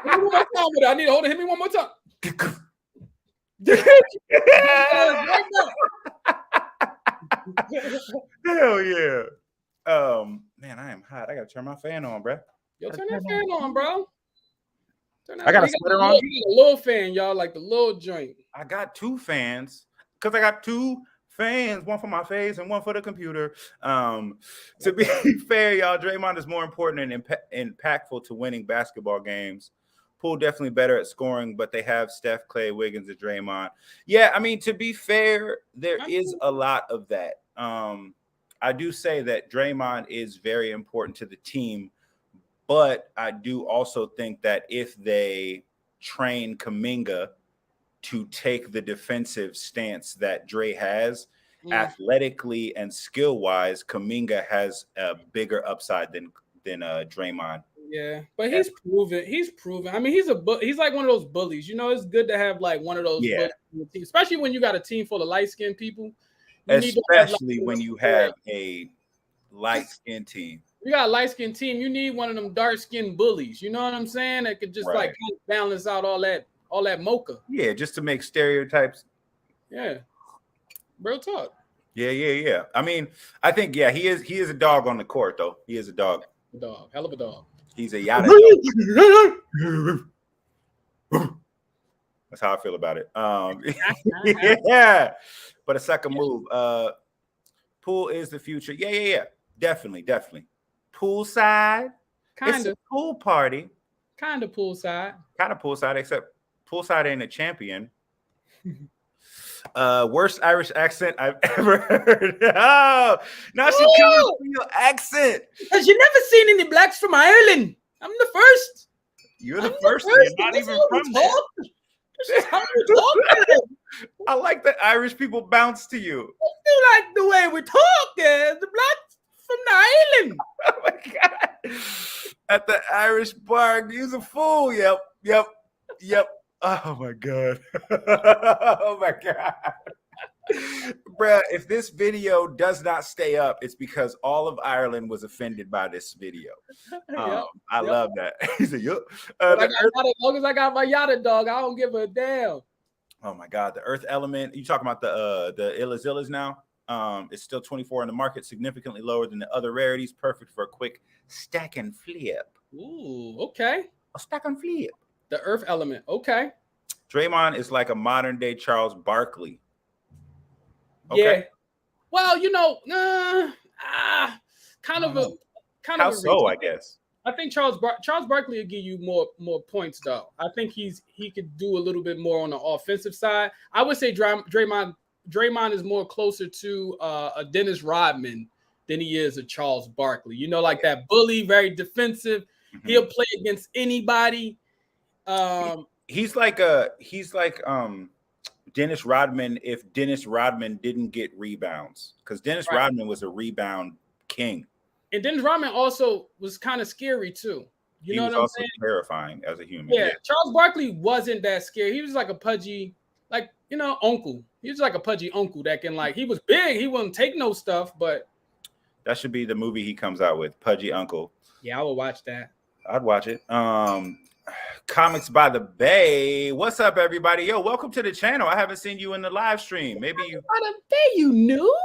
me one more time with it. I need to hold it. Hit me one more time. Hell yeah. Man, I am hot. I gotta turn my fan on, bro. Yo, turn that fan on, bro. I got a sweater on. You got a little fan, y'all, like the little joint. I got two fans because I got two fans, one for my face and one for the computer. To be fair, y'all, Draymond is more important and impactful to winning basketball games. Poole definitely better at scoring, but they have Steph, Clay, Wiggins, and Draymond. Yeah, I mean, to be fair, there is a lot of that. I do say that Draymond is very important to the team, but I do also think that if they train Kuminga to take the defensive stance that Dre has, athletically and skill-wise, Kuminga has a bigger upside than Draymond. Yeah, but he's proven. I mean, he's like one of those bullies. You know, it's good to have like one of those bullies on the team, especially when you got a team full of light-skinned people. Especially when you have a light-skinned team. You got a light-skinned team, you need one of them dark-skinned bullies. You know what I'm saying? That could just like kind of balance out all that mocha. Yeah, just to make stereotypes. Yeah. Real talk. Yeah. I mean, I think he is a dog on the court though. He is a dog. Hell of a dog. He's a yada dog. That's how I feel about it. Yeah, but a second move. Pool is the future. Yeah. Definitely. Poolside. It's a pool party. Kind of poolside. Except poolside ain't a champion. Worst Irish accent I've ever heard. Oh, now she coming for your accent. Because you never seen any blacks from Ireland. I'm the first. You're the first. You're not even from there. This is how we talk. I like that Irish people bounce to you. I like the way we talk. The blacks from the island. Oh my God. At the Irish bar, you's a fool. Yep. Oh my God. Oh my God. Bruh, if this video does not stay up, it's because all of Ireland was offended by this video. I love that. He said, yep. As long as I got my yada dog, I don't give a damn. Oh my God, the Earth element. You talking about the Illazillas now? It's still 24 in the market, significantly lower than the other rarities. Perfect for a quick stack and flip. Ooh, okay. A stack and flip. The Earth element. Okay. Draymond is like a modern day Charles Barkley. Okay. Yeah. Well, How so? I guess. I think Charles Barkley will give you more points though. I think he could do a little bit more on the offensive side. I would say Draymond is more closer to a Dennis Rodman than he is a Charles Barkley. Like that bully, very defensive. Mm-hmm. He'll play against anybody. He's like Dennis Rodman if Dennis Rodman didn't get rebounds, because Dennis Rodman was a rebound king. And Dennis Rodman also was kind of scary too. He know what I'm saying? Terrifying as a human. Yeah, Charles Barkley wasn't that scary. He was like a pudgy, uncle. He was like a pudgy uncle that can he was big. He wouldn't take no stuff, but that should be the movie he comes out with, Pudgy Uncle. Yeah, I would watch that. I'd watch it. Comics by the Bay. What's up, everybody? Yo, welcome to the channel. I haven't seen you in the live stream. Maybe you. By the Bay, you knew?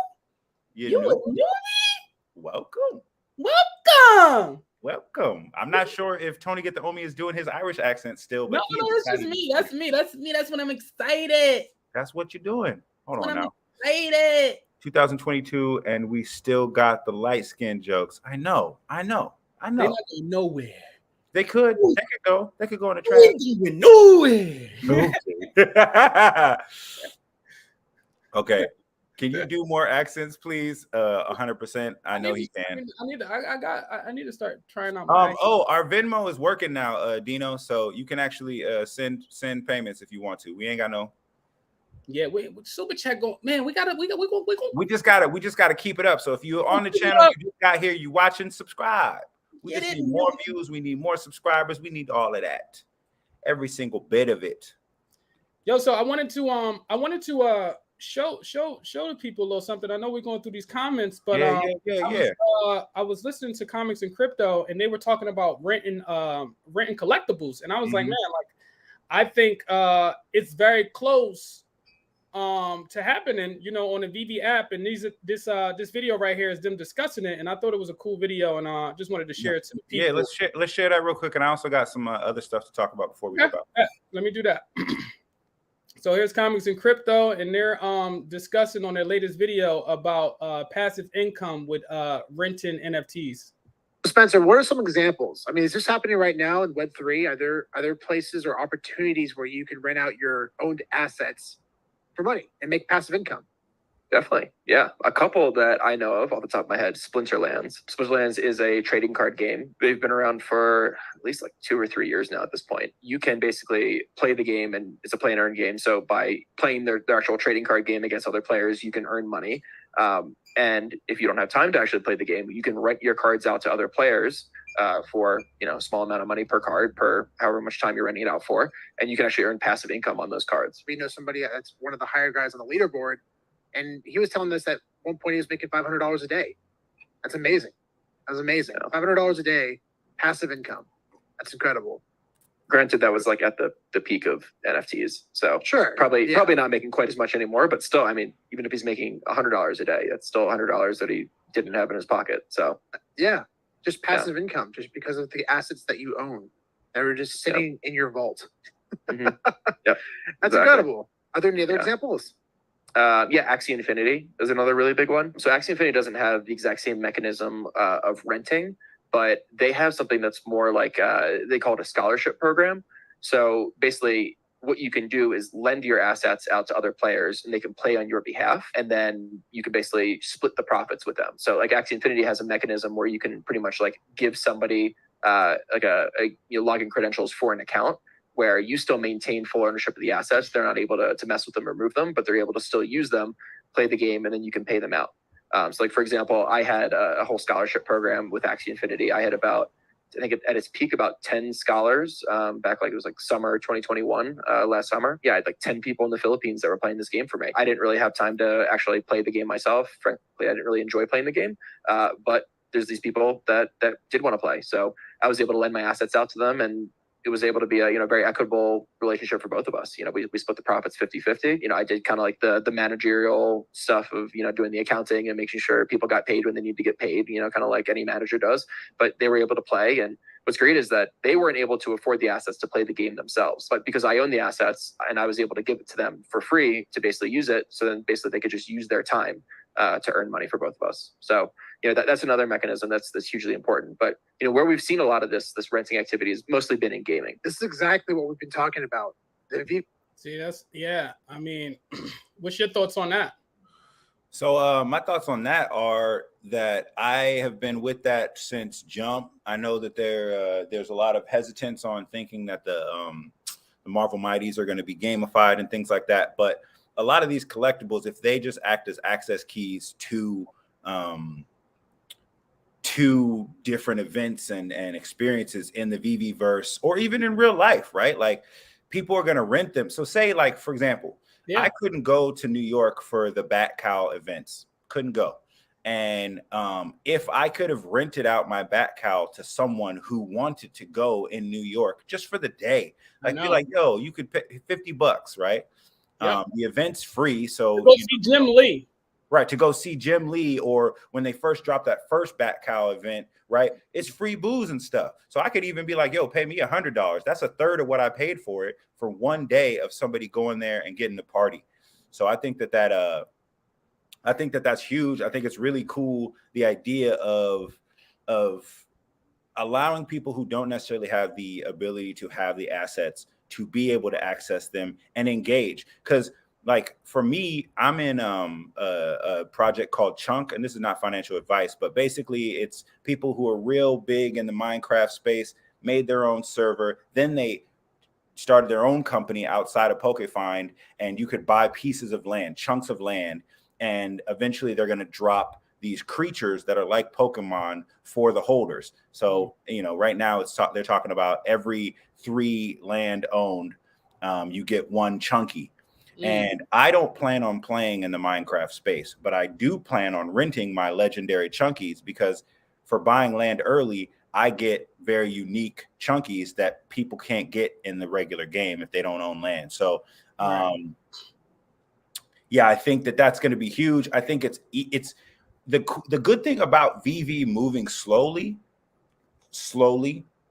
You knew me? Welcome. I'm not sure if Tony Get the Omi is doing his Irish accent still, but no, that's just me. That's me. That's when I'm excited. That's what you're doing. Hold on now. I'm excited. 2022, and we still got the light skin jokes. I know. They're not going nowhere. They could. They could go in the trash. Nowhere. Okay. Can you do more accents, please? 100%. I know he can. I need to start trying out. Our Venmo is working now, Dino. So you can actually send payments if you want to. We ain't got no. Yeah, super chat going. Man, we just gotta keep it up. So if you're on the channel, you just got here, you watching, subscribe. We just need more views. We need more subscribers. We need all of that. Every single bit of it. Yo, so I wanted to show the people a little something. I know we're going through these comments, but I was listening to Comics and Crypto, and they were talking about renting collectibles, and I was like, man, I think it's very close to happen, and on the Veve app, and this video right here is them discussing it, and I thought it was a cool video, and just wanted to share it to the people. Yeah, let's share that real quick, and I also got some other stuff to talk about before we go about. Let me do that. So here's Comics and Crypto, and they're discussing on their latest video about passive income with renting NFTs. Spencer, what are some examples? I mean, is this happening right now in Web3? Are there places or opportunities where you can rent out your owned assets for money and make passive income? Definitely. Yeah. A couple that I know of off the top of my head, Splinterlands. Splinterlands is a trading card game. They've been around for at least 2 or 3 years now at this point. You can basically play the game, and it's a play and earn game. So by playing their actual trading card game against other players, you can earn money. And if you don't have time to actually play the game, you can rent your cards out to other players for a small amount of money per card, per however much time you're renting it out for. And you can actually earn passive income on those cards. We know somebody that's one of the higher guys on the leaderboard, and he was telling us that at one point he was making $500 a day. That's amazing. That's amazing. $500 a day, passive income. That's incredible. Granted, that was like at the peak of NFTs, so Sure. probably not making quite as much anymore. But still, I mean, even if he's making $100 a day, that's still $100 that he didn't have in his pocket. So yeah, just passive income, just because of the assets that you own that are just sitting in your vault. Mm-hmm. Yep, that's incredible. Are there any other examples? Axie Infinity is another really big one. So Axie Infinity doesn't have the exact same mechanism of renting, but they have something that's more like they call it a scholarship program. So basically, what you can do is lend your assets out to other players, and they can play on your behalf, and then you can basically split the profits with them. So like Axie Infinity has a mechanism where you can pretty much like give somebody like a login credentials for an account, where you still maintain full ownership of the assets. They're not able to mess with them or move them, but they're able to still use them, play the game, and then you can pay them out. So like, for example, I had a whole scholarship program with Axie Infinity. I had about, I think at its peak, about 10 scholars back, like it was like summer 2021, last summer. Yeah, I had like 10 people in the Philippines that were playing this game for me. I didn't really have time to actually play the game myself. Frankly, I didn't really enjoy playing the game, but there's these people that did want to play. So I was able to lend my assets out to them, and it was able to be a very equitable relationship for both of us. We split the profits 50-50. I did kind of like the managerial stuff of doing the accounting and making sure people got paid when they need to get paid, kind of like any manager does. But they were able to play, and what's great is that they weren't able to afford the assets to play the game themselves. But because I own the assets and I was able to give it to them for free to basically use it, so then basically they could just use their time to earn money for both of us. So that's another mechanism that's hugely important. But where we've seen a lot of this renting activity has mostly been in gaming. This is exactly what we've been talking about. See, I mean, what's your thoughts on that? So my thoughts on that are that I have been with that since jump. I know that there's a lot of hesitance on thinking that the Marvel Mighties are going to be gamified and things like that. But a lot of these collectibles, if they just act as access keys to different events and experiences in the VV verse, or even in real life, right? Like, people are going to rent them. So say, like, for example, I couldn't go to New York for the Bat Cow events. Couldn't go. And if I could have rented out my Bat Cow to someone who wanted to go in New York just for the day, like, be like, yo, you could pay $50, right? Yep. The event's free. So to go see Jim Lee. Right, to go see Jim Lee, or when they first dropped that first Bat Cow event, right? It's free booze and stuff. So I could even be like, yo, pay me $100. That's a third of what I paid for it for one day of somebody going there and getting the party. So I think that's huge. I think it's really cool, the idea of allowing people who don't necessarily have the ability to have the assets to be able to access them and engage. Because, like, for me, I'm in a project called Chunk, and this is not financial advice, but basically it's people who are real big in the Minecraft space, made their own server, then they started their own company outside of PokeFind, and you could buy pieces of land, chunks of land, and eventually they're going to drop these creatures that are like Pokemon for the holders. So, right now they're talking about every 3 land owned, you get 1 chunky. And I don't plan on playing in the Minecraft space, but I do plan on renting my legendary chunkies, because for buying land early, I get very unique chunkies that people can't get in the regular game if they don't own land. So, I think that's going to be huge. I think it's the good thing about VV moving slowly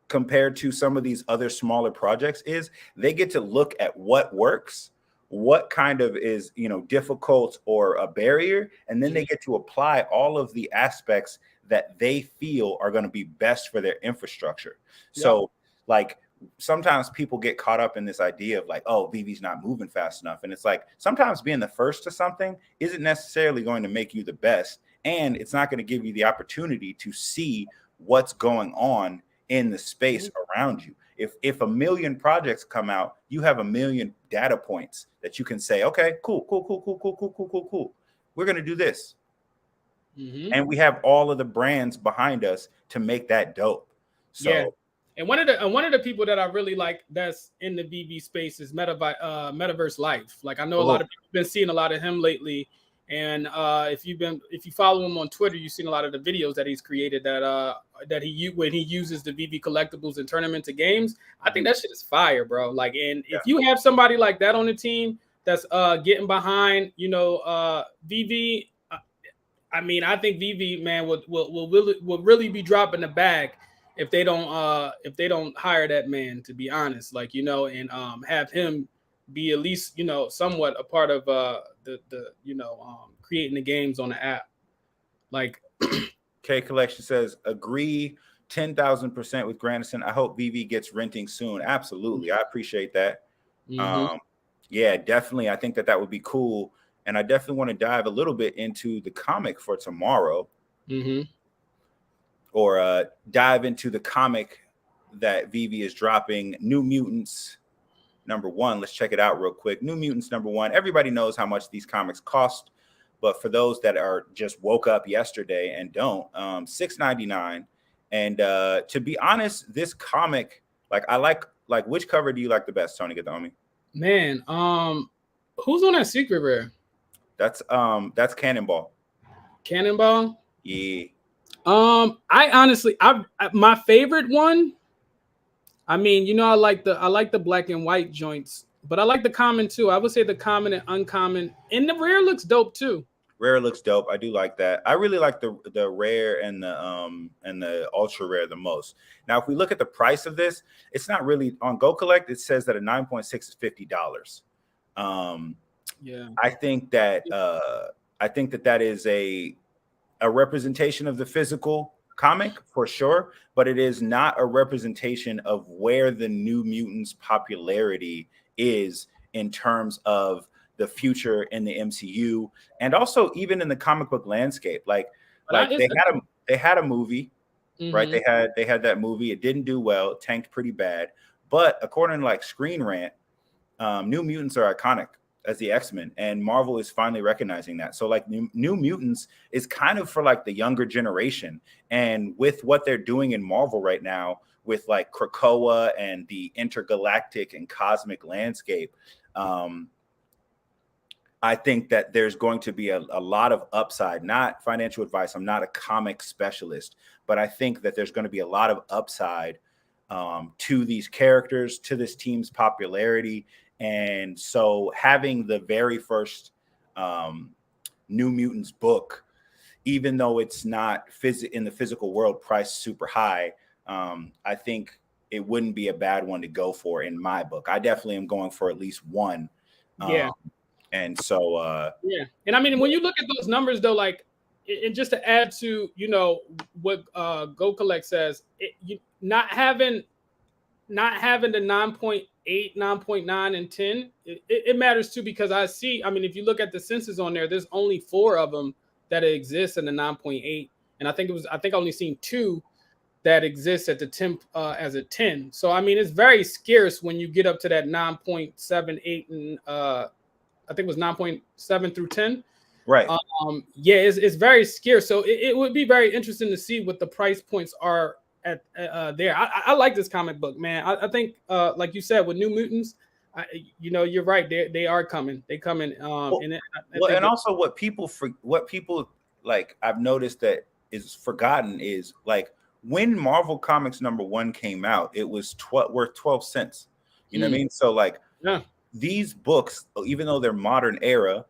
compared to some of these other smaller projects is they get to look at what works, what kind of is difficult or a barrier, and then they get to apply all of the aspects that they feel are going to be best for their infrastructure. So, like, sometimes people get caught up in this idea of like, oh, VV's not moving fast enough, and it's like, sometimes being the first to something isn't necessarily going to make you the best, and it's not going to give you the opportunity to see what's going on in the space around you. If a million projects come out, you have a million data points that you can say, okay, cool. We're going to do this. And we have all of the brands behind us to make that dope. So, and one of the people that I really like that's in the VV space is Metaverse Life. Like, I know a lot of people have been seeing a lot of him lately. And if you follow him on Twitter, you've seen a lot of the videos that he's created when he uses the VV collectibles and turn them into games. I think that shit is fire, bro. Like, and if you have somebody like that on the team that's getting behind, VV. I mean, I think VV, man, will really be dropping the bag if they don't hire that man, to be honest. Like, and have him be at least somewhat a part of creating the games on the app. Like, K Collection says, agree 10,000% with Grandison. I hope VV gets renting soon. Absolutely, I appreciate that. Yeah, definitely. I think that would be cool. And I definitely want to dive a little bit into the comic for tomorrow, or dive into the comic that VV is dropping, New Mutants #1. Let's check it out real quick. New Mutants #1. Everybody knows how much these comics cost, but for those that are just woke up yesterday and don't, $6.99. And to be honest, this comic, I like which cover do you like the best, Tony? Get the homie. Man, who's on that secret rare? That's Cannonball. Cannonball? Yeah. I honestly, my favorite one. I mean, I like the black and white joints, but I like the common too. I would say the common and uncommon, and the rare looks dope too. Rare looks dope. I do like that. I really like the rare and the ultra rare the most. Now, if we look at the price of this, it's not really on Go Collect. It says that a 9.6 is $50. Yeah, I think that that is a representation of the physical comic for sure, but it is not a representation of where the New Mutants popularity is in terms of the future in the MCU, and also even in the comic book landscape. Like they had a movie, right? They had that movie. It didn't do well. It tanked pretty bad. But according to Screen Rant, New Mutants are iconic as the X-Men, and Marvel is finally recognizing that. So New Mutants is kind of for the younger generation, and with what they're doing in Marvel right now with Krakoa and the intergalactic and cosmic landscape, I think that there's going to be a lot of upside. Not financial advice, I'm not a comic specialist, but I think that there's going to be a lot of upside to these characters, to this team's popularity. And so having the very first New Mutants book, even though it's not in the physical world priced super high, I think it wouldn't be a bad one to go for in my book. I definitely am going for at least one. Yeah. And so yeah. And I mean, when you look at those numbers though, and just to add to what Go Collect says, not having the 9.8, 9.9, and 10, it matters too, because I mean, if you look at the census on there's only 4 of them that exist in the 9.8, and I think I only seen 2 that exist at the 10 as a 10. So I mean, it's very scarce when you get up to that 9.78 and I think it was 9.7 through 10. Right. Yeah, it's very scarce. So it would be very interesting to see what the price points are at there. I like this comic book, man. I think, like you said, with New Mutants, you're right. They are coming. They coming. And also what people I've noticed that is forgotten is when Marvel Comics #1 came out, it was worth 12 cents. You know what I mean? So yeah. These books, even though they're modern era,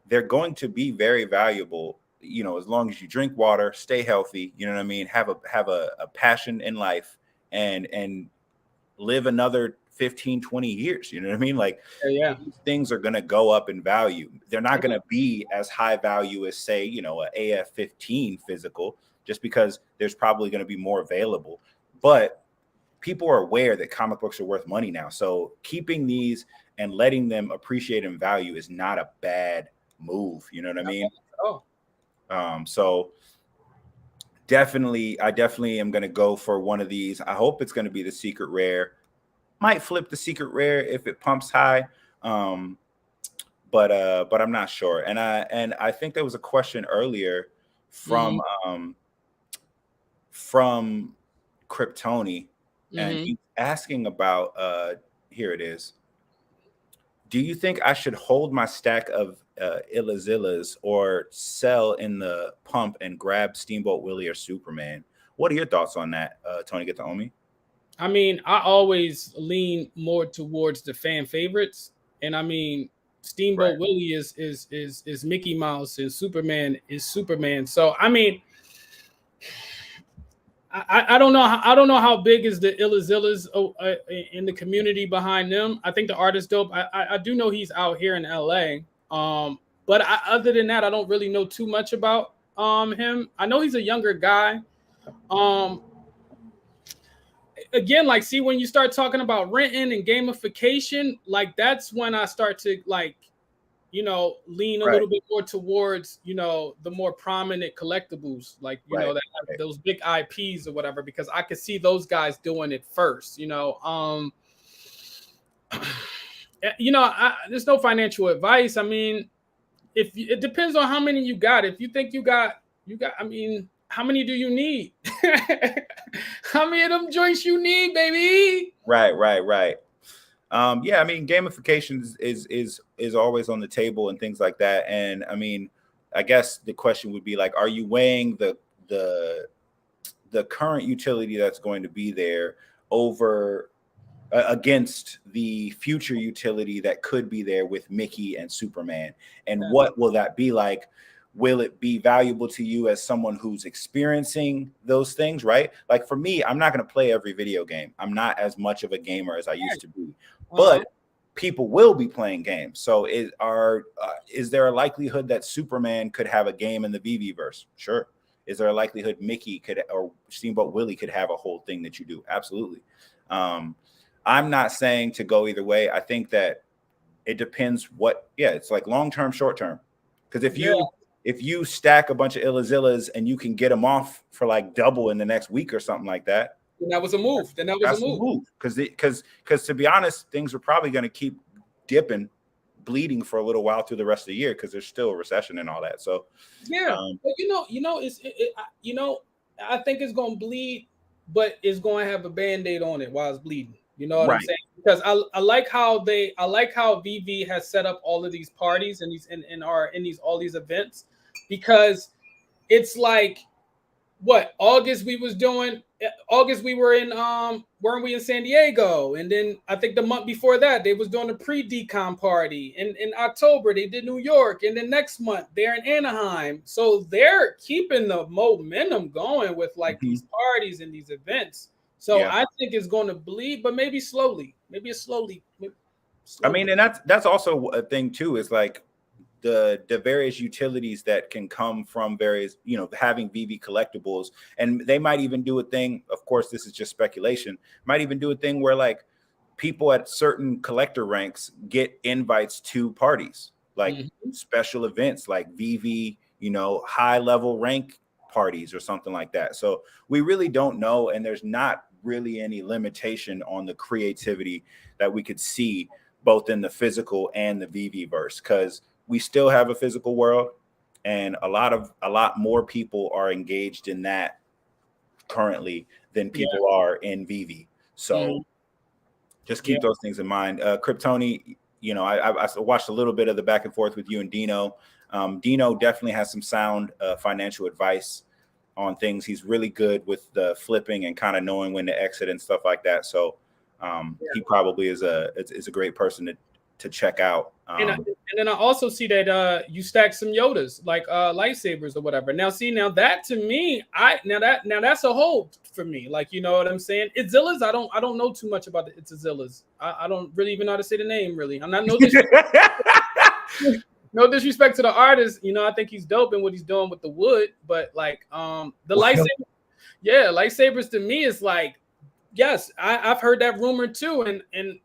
they're going to be very valuable, as long as you drink water, stay healthy, you know what I mean, have a passion in life, and live another 15, 20 years, you know what I mean? Yeah. These things are going to go up in value. They're not going to be as high value as, say, a AF-15 physical, just because there's probably going to be more available. But people are aware that comic books are worth money now. So keeping these and letting them appreciate in value is not a bad move. You know what I mean? Oh. So I definitely am going to go for one of these. I hope it's going to be the secret rare. Might flip the secret rare if it pumps high. But I'm not sure. And I think there was a question earlier from Kryptoni, and he's asking about here it is. Do you think I should hold my stack of Illazillas or sell in the pump and grab Steamboat Willie or Superman. What are your thoughts on that, Tony Getaomi? I mean, I always lean more towards the fan favorites, and I mean, Steamboat Willie is Mickey Mouse and Superman is Superman. So I mean, I don't know. I don't know how big is the Illazillas in the community behind them. I think the artist dope. I do know he's out here in LA. But other than that, I don't really know too much about him. I know he's a younger guy. Again, like, see, when you start talking about renting and gamification, like that's when I start to like, you know, lean a little bit more towards, you know, the more prominent collectibles, like, you know, that have those big IPs or whatever, because I could see those guys doing it first, you know. You know, there's no financial advice. I mean, if it depends on how many you got. If you think you got, I mean, how many do you need? How many of them joints you need, baby? Right. Yeah, I mean, gamification is always on the table and things like that. And I mean, I guess the question would be like, are you weighing the current utility that's going to be there over against the future utility that could be there with Mickey and Superman? And what will that be like? Will it be valuable to you as someone who's experiencing those things, right? Like for me, I'm not going to play every video game. I'm not as much of a gamer as I used to be, but people will be playing games. So is there a likelihood that Superman could have a game in the Veve verse? Sure. Is there a likelihood Mickey could, or Steamboat Willie could have a whole thing that you do? Absolutely. I'm not saying to go either way. I think that it depends it's like long-term, short-term. Because if you stack a bunch of Illazillas and you can get them off for like double in the next week or something like that, then that was a move. That's a move. Because to be honest, things are probably going to keep bleeding for a little while through the rest of the year because there's still a recession and all that. So but you know, I think it's going to bleed, but it's going to have a Band-Aid on it while it's bleeding. You know what I'm saying? Because I like how Veve has set up all of these parties and all these events, because it's like August we were in weren't we in San Diego, and then I think the month before that they was doing a pre-decon party, and in October they did New York, and then next month they're in Anaheim. So they're keeping the momentum going with like these parties and these events. So I think it's going to bleed, but maybe slowly. I mean, and that's also a thing too, is like the various utilities that can come from various, you know, having Veve collectibles. And they might even do a thing, of course, this is just speculation, might even do a thing where like people at certain collector ranks get invites to parties, like special events like Veve, you know, high level rank parties or something like that. So we really don't know, and there's not really any limitation on the creativity that we could see both in the physical and the Veve verse, because we still have a physical world, and a lot more people are engaged in that currently than people are in Veve. So just keep those things in mind. Kryptoni, you know, I watched a little bit of the back and forth with you and Dino. Dino definitely has some sound financial advice on things. He's really good with the flipping and kind of knowing when to exit and stuff like that. So he probably is a great person to check out. And then I also see that you stack some Yodas, like lightsabers or whatever. Now that to me, that's a hold for me. Like, you know what I'm saying? Itzillas, I don't know too much about the Itzillas. I don't really even know how to say the name, really. I'm not no disrespect to the artist. You know, I think he's dope in what he's doing with the wood, but like the lightsabers to me is like, yes, I've heard that rumor too, and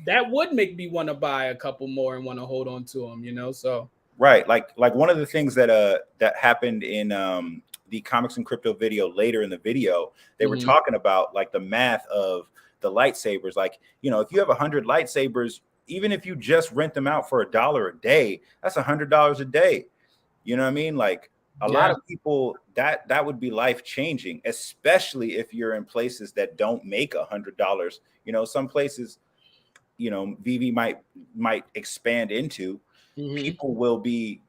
that would make me want to buy a couple more and want to hold on to them, you know. So right, like one of the things that happened in the Comics and Crypto video, later in the video, they were talking about like the math of the lightsabers. Like, you know, if you have 100 lightsabers, even if you just rent them out for $1 a day, that's $100 a day. You know what I mean? Like a lot of people, that would be life changing, especially if you're in places that don't make $100. You know, some places, you know, Veve might expand into, people will be,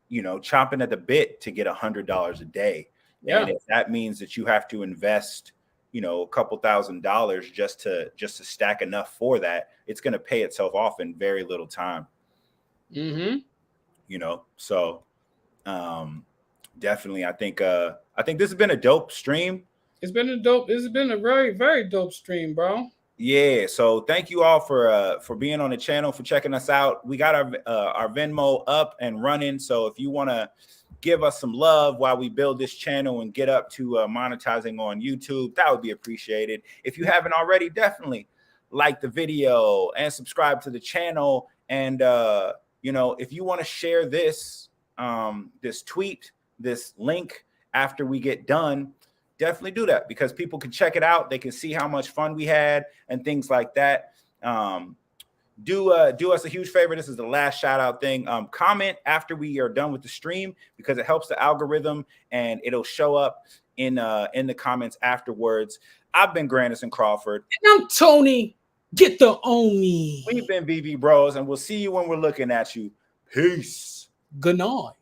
you know, chomping at the bit to get $100 a day. Yeah. And if that means that you have to invest, you know, a couple $1,000 just to stack enough for that, it's going to pay itself off in very little time. You know, so definitely, I think this has been a dope stream. It's been a very, very dope stream, bro. Yeah, so thank you all for being on the channel, for checking us out. We got our Venmo up and running, so if you want to give us some love while we build this channel and get up to monetizing on YouTube, that would be appreciated. If you haven't already, definitely like the video and subscribe to the channel. And you know, if you want to share this this tweet, this link after we get done, definitely do that, because people can check it out. They can see how much fun we had and things like that. Do us a huge favor. This is the last shout out thing. Comment after we are done with the stream, because it helps the algorithm and it'll show up in the comments afterwards. I've been Grandison Crawford. And I'm Tony. Get the Omi. We've been Veve Bros, and we'll see you when we're looking at you. Peace. Good night.